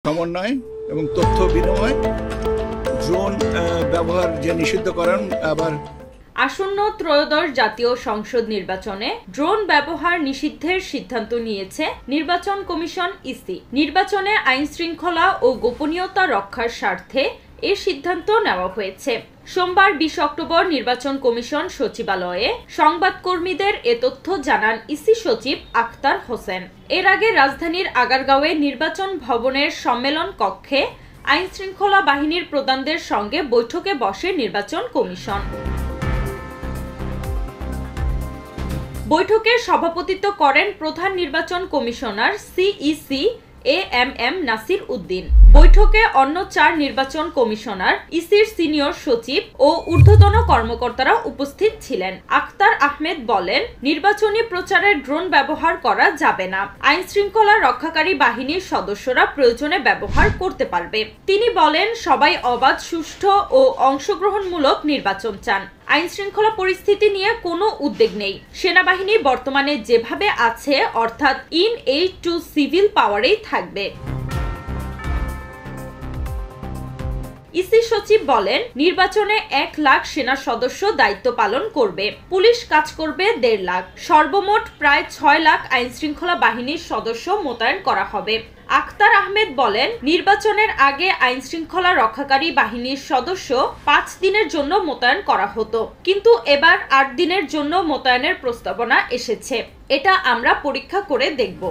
সমন্বয় এবং তথ্য বিনিময় ড্রোন ব্যবহার যে নিষিদ্ধকরণ আবার আসন্ন ত্রয়োদশ জাতীয় সংসদ নির্বাচনে ড্রোন ব্যবহার নিষিদ্ধের সিদ্ধান্ত নিয়েছে নির্বাচন কমিশন ইসি। নির্বাচনে আইন শৃঙ্খলা ও গোপনীয়তা রক্ষার স্বার্থে এ সিদ্ধান্ত নেওয়া হয়েছে। সোমবার 20 অক্টোবর নির্বাচন কমিশন সচিবালয়ে সংবাদকর্মীদের এ তথ্য জানান ইসি সচিব আখতার হোসেন। এর আগে রাজধানীর আগারগাঁওয়ে নির্বাচন ভবনের সম্মেলন কক্ষে আইন শৃঙ্খলা বাহিনীর প্রধানদের সঙ্গে বৈঠকে বসে নির্বাচন কমিশন। বৈঠকে সভাপতিত্ব করেন প্রধান নির্বাচন commissioner CEC AMM Nasir Uddin. বৈঠকে অন্য 4 নির্বাচন কমিশনার, ইসির সিনিয়র সচিব ও ঊর্ধ্বতন কর্মকর্তারা উপস্থিত ছিলেন। আখতার আহমেদ বলেন, নির্বাচনী প্রচারে ড্রোন ব্যবহার করা যাবে না। আইন শৃঙ্খলা রক্ষাকারী বাহিনীর সদস্যরা প্রয়োজনে ব্যবহার করতে পারবে। তিনি বলেন, সবাই অবাধ, সুষ্ঠু ও অংশগ্রহণমূলক নির্বাচন চান। আইন শৃঙ্খলা পরিস্থিতি নিয়ে কোনো উদ্বেগ নেই। সেনাবাহিনী বর্তমানে যেভাবে আছে, অর্থাৎ ইন এইড টু সিভিল পাওয়ারেই থাকবে। ইসি সচিব বলেন, নির্বাচনে 1 লাখ সেনা সদস্য দায়িত্ব পালন করবে, পুলিশ কাজ করবে 1.5 লাখ, সর্বমোট প্রায় 6 লাখ আইন শৃঙ্খলা বাহিনীর সদস্য মোতায়েন করা হবে। আখতার আহমেদ বলেন, নির্বাচনের আগে আইন শৃঙ্খলা রক্ষাকারী বাহিনীর সদস্য 5 দিনের জন্য মোতায়েন করা হতো, কিন্তু এবার 8 দিনের জন্য মোতায়েনের প্রস্তাবনা এসেছে। এটা আমরা পরীক্ষা করে দেখব।